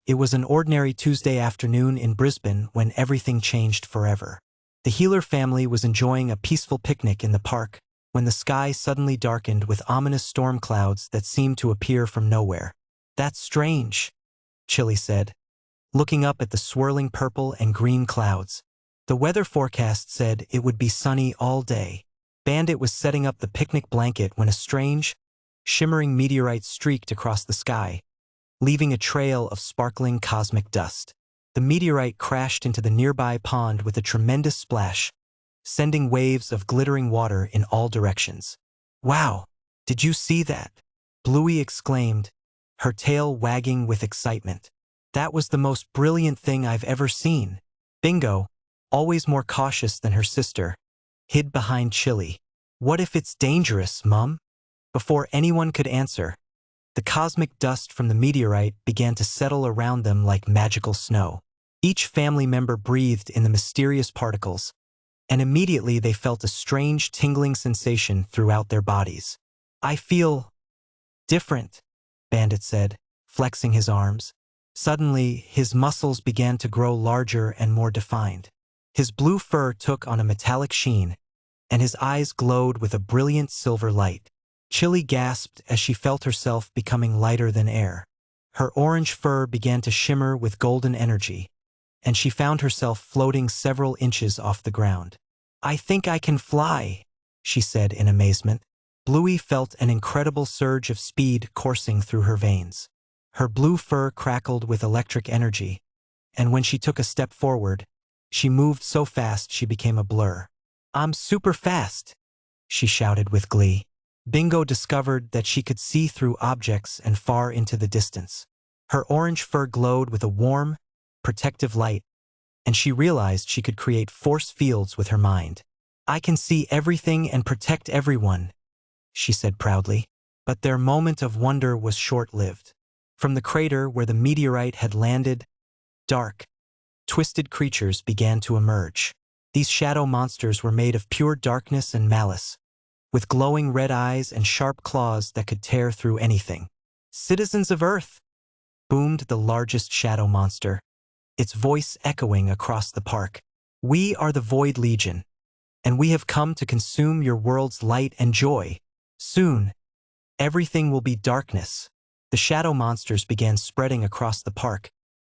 It was an ordinary Tuesday afternoon in Brisbane when everything changed forever. The Healer family was enjoying a peaceful picnic in the park when the sky suddenly darkened with ominous storm clouds that seemed to appear from nowhere. "That's strange," Chilli said, looking up at the swirling purple and green clouds. The weather forecast said it would be sunny all day. Bandit was setting up the picnic blanket when a strange, shimmering meteorite streaked across the sky, leaving a trail of sparkling cosmic dust. The meteorite crashed into the nearby pond with a tremendous splash, sending waves of glittering water in all directions. "Wow, did you see that?" Bluey exclaimed, her tail wagging with excitement. "That was the most brilliant thing I've ever seen." Bingo, always more cautious than her sister, hid behind Chilli. "What if it's dangerous, Mum?" Before anyone could answer, the cosmic dust from the meteorite began to settle around them like magical snow. Each family member breathed in the mysterious particles, and immediately they felt a strange tingling sensation throughout their bodies. "I feel different," Bandit said, flexing his arms. Suddenly, his muscles began to grow larger and more defined. His blue fur took on a metallic sheen, and his eyes glowed with a brilliant silver light. Chilli gasped as she felt herself becoming lighter than air. Her orange fur began to shimmer with golden energy, and she found herself floating several inches off the ground. "I think I can fly," she said in amazement. Bluey felt an incredible surge of speed coursing through her veins. Her blue fur crackled with electric energy, and when she took a step forward, she moved so fast she became a blur. "I'm super fast," she shouted with glee. Bingo discovered that she could see through objects and far into the distance. Her orange fur glowed with a warm, protective light, and she realized she could create force fields with her mind. "I can see everything and protect everyone," she said proudly. But their moment of wonder was short-lived. From the crater where the meteorite had landed, dark, twisted creatures began to emerge. These shadow monsters were made of pure darkness and malice, with glowing red eyes and sharp claws that could tear through anything. "Citizens of Earth!" boomed the largest shadow monster, its voice echoing across the park. "We are the Void Legion, and we have come to consume your world's light and joy. Soon, everything will be darkness." The shadow monsters began spreading across the park,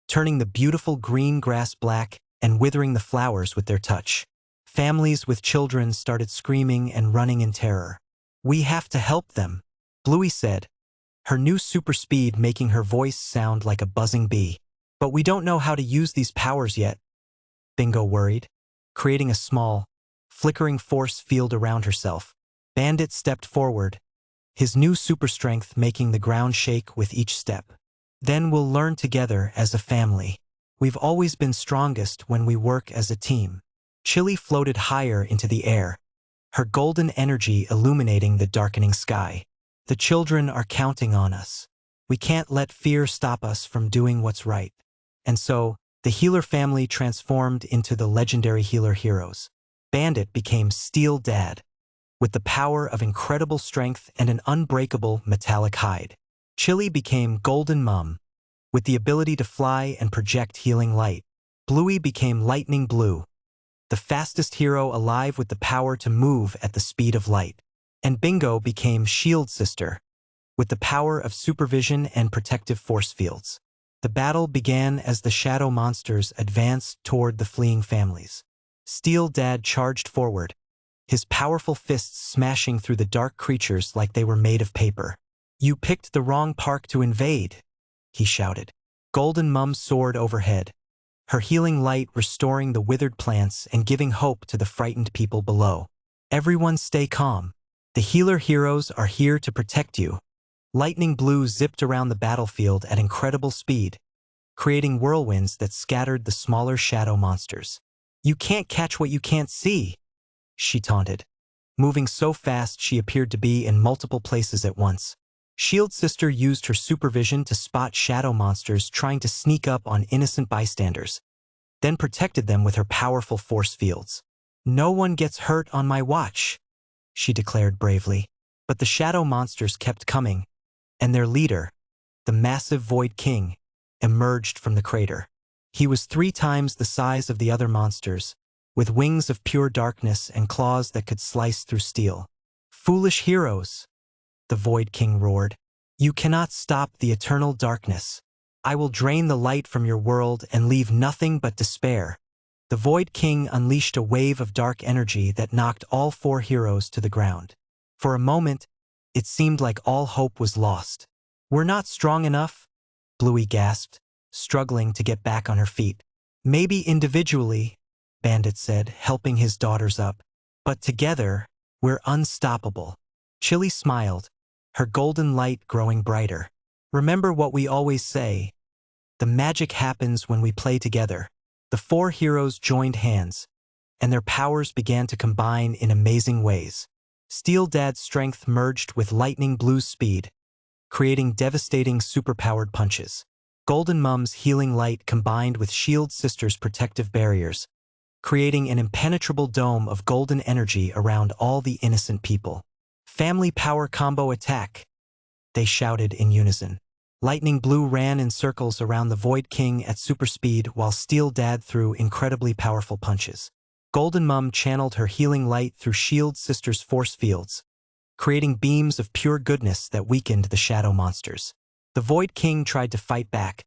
turning the beautiful green grass black and withering the flowers with their touch. Families with children started screaming and running in terror. "We have to help them," Bluey said, her new super speed making her voice sound like a buzzing bee. "But we don't know how to use these powers yet," Bingo worried, creating a small, flickering force field around herself. Bandit stepped forward, his new super strength making the ground shake with each step. "Then we'll learn together as a family. We've always been strongest when we work as a team." Chilli floated higher into the air, her golden energy illuminating the darkening sky. "The children are counting on us. We can't let fear stop us from doing what's right." And so, the Healer family transformed into the legendary Healer heroes. Bandit became Steel Dad, with the power of incredible strength and an unbreakable metallic hide. Chilli became Golden Mum, with the ability to fly and project healing light. Bluey became Lightning Blue, the fastest hero alive with the power to move at the speed of light. And Bingo became Shield Sister, with the power of supervision and protective force fields. The battle began as the shadow monsters advanced toward the fleeing families. Steel Dad charged forward, his powerful fists smashing through the dark creatures like they were made of paper. "You picked the wrong park to invade," he shouted. Golden Mum soared overhead, her healing light restoring the withered plants and giving hope to the frightened people below. "Everyone stay calm. The Healer heroes are here to protect you." Lightning Blue zipped around the battlefield at incredible speed, creating whirlwinds that scattered the smaller shadow monsters. "You can't catch what you can't see," she taunted, moving so fast she appeared to be in multiple places at once. Shield Sister used her supervision to spot shadow monsters trying to sneak up on innocent bystanders, then protected them with her powerful force fields. "No one gets hurt on my watch," she declared bravely. But the shadow monsters kept coming, and their leader, the massive Void King, emerged from the crater. He was 3 times the size of the other monsters, with wings of pure darkness and claws that could slice through steel. "Foolish heroes!" the Void King roared. "You cannot stop the eternal darkness. I will drain the light from your world and leave nothing but despair." The Void King unleashed a wave of dark energy that knocked all 4 heroes to the ground. For a moment, it seemed like all hope was lost. "We're not strong enough," Bluey gasped, struggling to get back on her feet. "Maybe individually," Bandit said, helping his daughters up. "But together, we're unstoppable." Chilli smiled, her golden light growing brighter. "Remember what we always say. The magic happens when we play together." The 4 heroes joined hands, and their powers began to combine in amazing ways. Steel Dad's strength merged with Lightning Blue's speed, creating devastating superpowered punches. Golden Mum's healing light combined with Shield Sister's protective barriers, creating an impenetrable dome of golden energy around all the innocent people. "Family power combo attack!" they shouted in unison. Lightning Blue ran in circles around the Void King at super speed while Steel Dad threw incredibly powerful punches. Golden Mum channeled her healing light through Shield Sister's force fields, creating beams of pure goodness that weakened the shadow monsters. The Void King tried to fight back,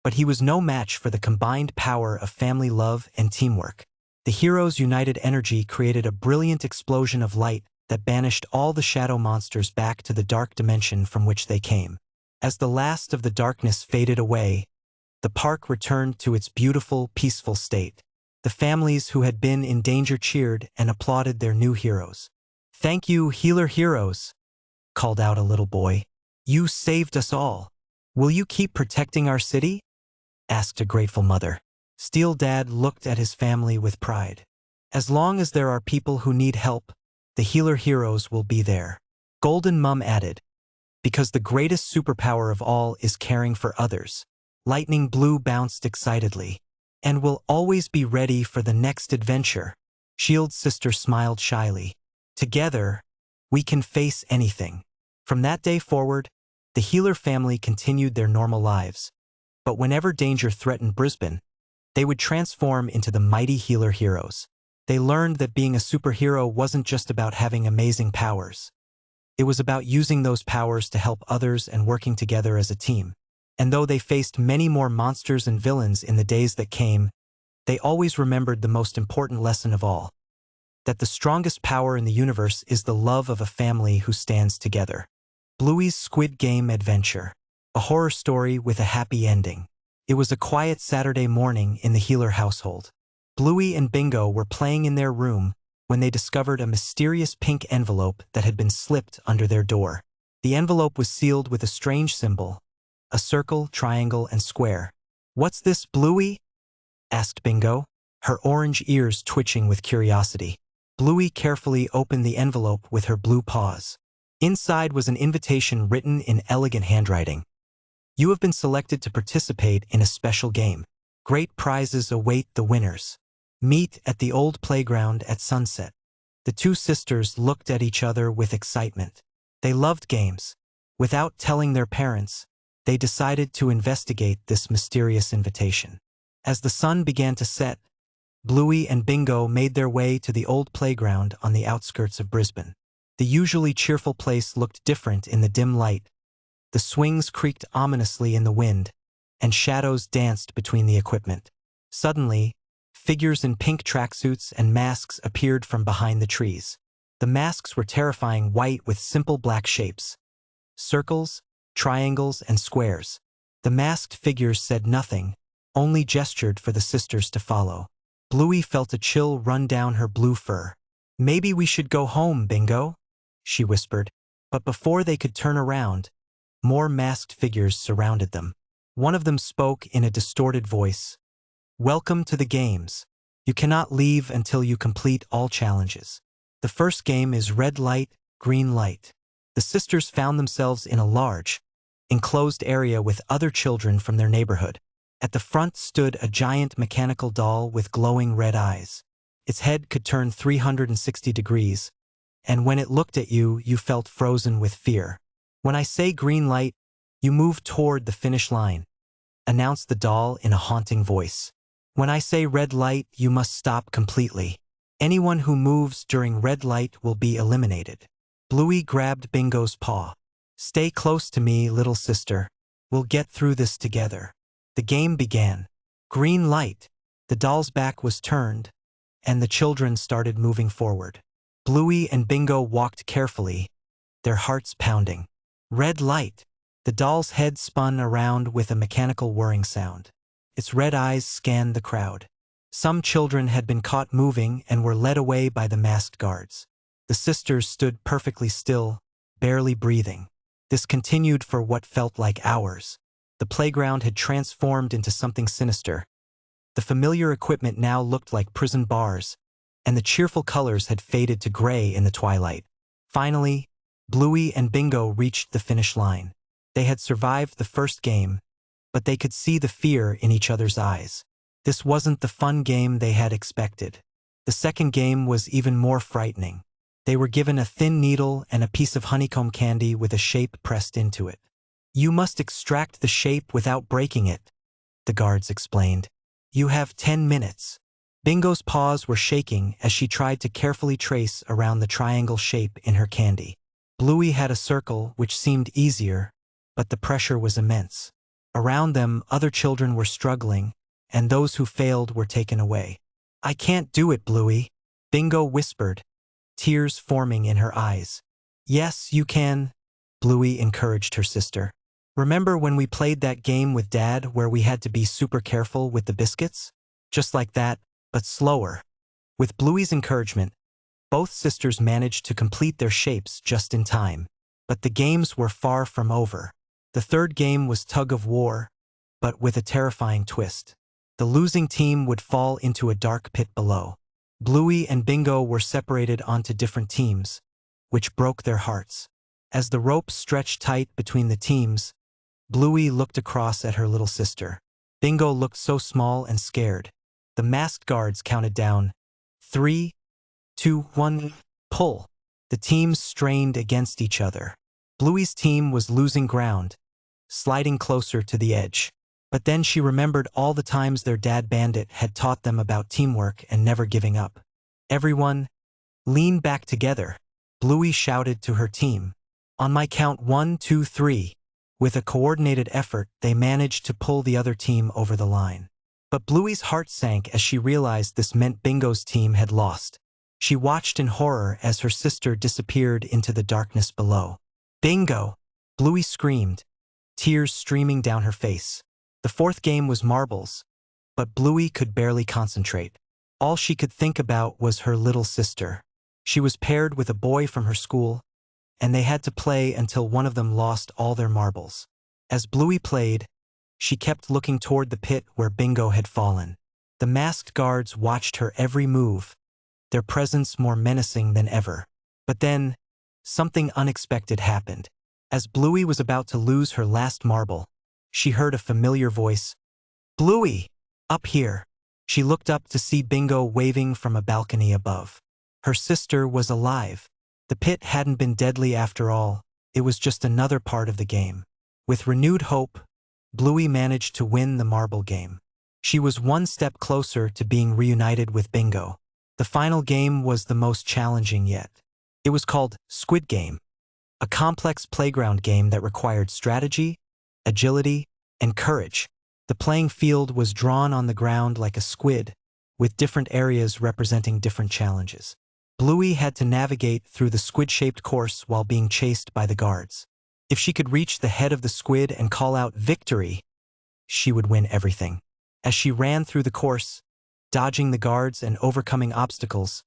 but he was no match for the combined power of family love and teamwork. The heroes' united energy created a brilliant explosion of light that banished all the shadow monsters back to the dark dimension from which they came. As the last of the darkness faded away, the park returned to its beautiful, peaceful state. The families who had been in danger cheered and applauded their new heroes. "Thank you, healer heroes," called out a little boy. "You saved us all. Will you keep protecting our city?" asked a grateful mother. Steel Dad looked at his family with pride. "As long as there are people who need help, the healer heroes will be there." Golden Mum added, "Because the greatest superpower of all is caring for others." Lightning Blue bounced excitedly. "And we'll always be ready for the next adventure." Shield Sister smiled shyly. "Together, we can face anything." From that day forward, the Healer family continued their normal lives. But whenever danger threatened Brisbane, they would transform into the mighty Healer heroes. They learned that being a superhero wasn't just about having amazing powers. It was about using those powers to help others and working together as a team. And though they faced many more monsters and villains in the days that came, they always remembered the most important lesson of all: that the strongest power in the universe is the love of a family who stands together. Bluey's Squid Game Adventure. A horror story with a happy ending. It was a quiet Saturday morning in the Healer household. Bluey and Bingo were playing in their room when they discovered a mysterious pink envelope that had been slipped under their door. The envelope was sealed with a strange symbol: a circle, triangle, and square. "What's this, Bluey?" asked Bingo, her orange ears twitching with curiosity. Bluey carefully opened the envelope with her blue paws. Inside was an invitation written in elegant handwriting. "You have been selected to participate in a special game. Great prizes await the winners. Meet at the old playground at sunset." The 2 sisters looked at each other with excitement. They loved games. Without telling their parents, they decided to investigate this mysterious invitation. As the sun began to set, Bluey and Bingo made their way to the old playground on the outskirts of Brisbane. The usually cheerful place looked different in the dim light. The swings creaked ominously in the wind, and shadows danced between the equipment. Suddenly, figures in pink tracksuits and masks appeared from behind the trees. The masks were terrifying white with simple black shapes: circles, triangles, and squares. The masked figures said nothing, only gestured for the sisters to follow. Bluey felt a chill run down her blue fur. "Maybe we should go home, Bingo," she whispered. But before they could turn around, more masked figures surrounded them. One of them spoke in a distorted voice. "Welcome to the games. You cannot leave until you complete all challenges. The first game is red light, green light." The sisters found themselves in a large, enclosed area with other children from their neighborhood. At the front stood a giant mechanical doll with glowing red eyes. Its head could turn 360 degrees, and when it looked at you, you felt frozen with fear. "When I say green light, you move toward the finish line. announced the doll in a haunting voice. When I say red light, you must stop completely. Anyone who moves during red light will be eliminated. Bluey grabbed Bingo's paw. Stay close to me, little sister. We'll get through this together. The game began. Green light. The doll's back was turned, and the children started moving forward. Bluey and Bingo walked carefully, their hearts pounding. Red light. The doll's head spun around with a mechanical whirring sound. Its red eyes scanned the crowd. Some children had been caught moving and were led away by the masked guards. The sisters stood perfectly still, barely breathing. This continued for what felt like hours. The playground had transformed into something sinister. The familiar equipment now looked like prison bars, and the cheerful colors had faded to gray in the twilight. Finally, Bluey and Bingo reached the finish line. They had survived the first game, but they could see the fear in each other's eyes. This wasn't the fun game they had expected. The second game was even more frightening. They were given a thin needle and a piece of honeycomb candy with a shape pressed into it. You must extract the shape without breaking it, the guards explained. You have 10 minutes. Bingo's paws were shaking as she tried to carefully trace around the triangle shape in her candy. Bluey had a circle, which seemed easier, but the pressure was immense. Around them, other children were struggling, and those who failed were taken away. I can't do it, Bluey, Bingo whispered, tears forming in her eyes. Yes, you can, Bluey encouraged her sister. Remember when we played that game with Dad where we had to be super careful with the biscuits? Just like that, but slower. With Bluey's encouragement, both sisters managed to complete their shapes just in time. But the games were far from over. The third game was tug of war, but with a terrifying twist. The losing team would fall into a dark pit below. Bluey and Bingo were separated onto different teams, which broke their hearts. As the ropes stretched tight between the teams, Bluey looked across at her little sister. Bingo looked so small and scared. The masked guards counted down. 3, 2, 1, pull. The teams strained against each other. Bluey's team was losing ground, sliding closer to the edge. But then she remembered all the times their dad Bandit had taught them about teamwork and never giving up. Everyone, lean back together, Bluey shouted to her team. On my count 1, 2, 3. With a coordinated effort, they managed to pull the other team over the line. But Bluey's heart sank as she realized this meant Bingo's team had lost. She watched in horror as her sister disappeared into the darkness below. Bingo! Bluey screamed, tears streaming down her face. The fourth game was marbles, but Bluey could barely concentrate. All she could think about was her little sister. She was paired with a boy from her school, and they had to play until one of them lost all their marbles. As Bluey played, she kept looking toward the pit where Bingo had fallen. The masked guards watched her every move, their presence more menacing than ever. But then, something unexpected happened. As Bluey was about to lose her last marble, she heard a familiar voice. Bluey! Up here! She looked up to see Bingo waving from a balcony above. Her sister was alive. The pit hadn't been deadly after all, it was just another part of the game. With renewed hope, Bluey managed to win the marble game. She was one step closer to being reunited with Bingo. The final game was the most challenging yet. It was called Squid Game, a complex playground game that required strategy, agility, and courage. The playing field was drawn on the ground like a squid, with different areas representing different challenges. Bluey had to navigate through the squid-shaped course while being chased by the guards. If she could reach the head of the squid and call out victory, she would win everything. As she ran through the course, dodging the guards and overcoming obstacles,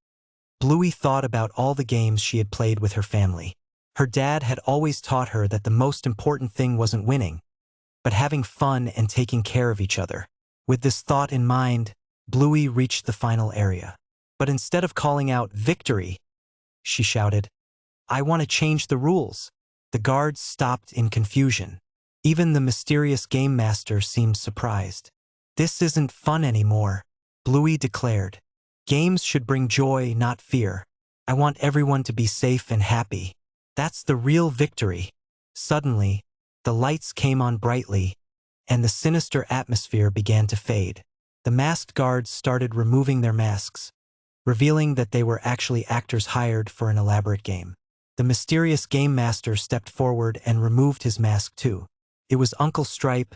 Bluey thought about all the games she had played with her family. Her dad had always taught her that the most important thing wasn't winning, but having fun and taking care of each other. With this thought in mind, Bluey reached the final area. But instead of calling out victory, she shouted, I want to change the rules. The guards stopped in confusion. Even the mysterious game master seemed surprised. This isn't fun anymore, Bluey declared. Games should bring joy, not fear. I want everyone to be safe and happy. That's the real victory. Suddenly, the lights came on brightly, and the sinister atmosphere began to fade. The masked guards started removing their masks, revealing that they were actually actors hired for an elaborate game. The mysterious game master stepped forward and removed his mask too. It was Uncle Stripe,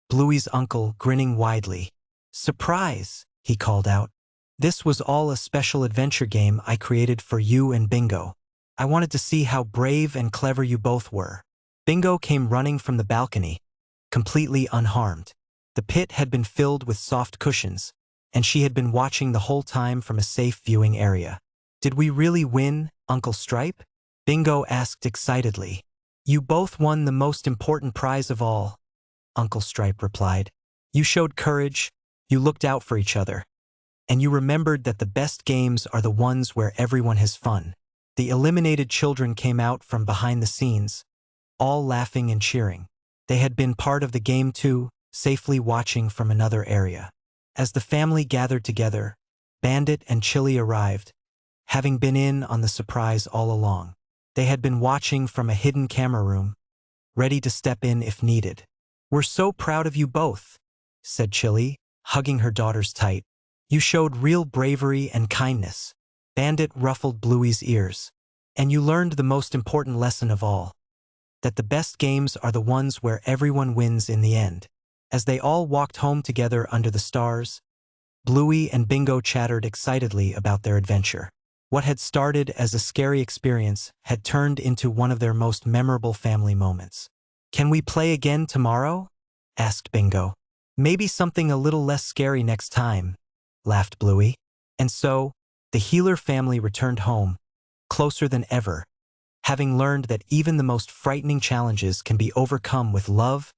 Bluey's uncle, grinning widely. "Surprise!" he called out. "This was all a special adventure game I created for you and Bingo. I wanted to see how brave and clever you both were." Bingo came running from the balcony, completely unharmed. The pit had been filled with soft cushions, and she had been watching the whole time from a safe viewing area. "Did we really win, Uncle Stripe?" Bingo asked excitedly. "You both won the most important prize of all," Uncle Stripe replied. "You showed courage, you looked out for each other, and you remembered that the best games are the ones where everyone has fun." The eliminated children came out from behind the scenes, all laughing and cheering. They had been part of the game too, safely watching from another area. As the family gathered together, Bandit and Chilli arrived, having been in on the surprise all along. They had been watching from a hidden camera room, ready to step in if needed. "We're so proud of you both," said Chilli, hugging her daughters tight. "You showed real bravery and kindness." Bandit ruffled Bluey's ears. "And you learned the most important lesson of all, that the best games are the ones where everyone wins in the end." As they all walked home together under the stars, Bluey and Bingo chattered excitedly about their adventure. What had started as a scary experience had turned into one of their most memorable family moments. "Can we play again tomorrow?" asked Bingo. "Maybe something a little less scary next time," laughed Bluey. And so, the Healer family returned home, closer than ever, having learned that even the most frightening challenges can be overcome with love,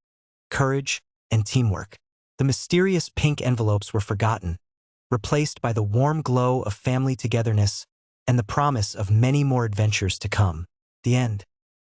courage, and teamwork. The mysterious pink envelopes were forgotten, replaced by the warm glow of family togetherness and the promise of many more adventures to come. The end.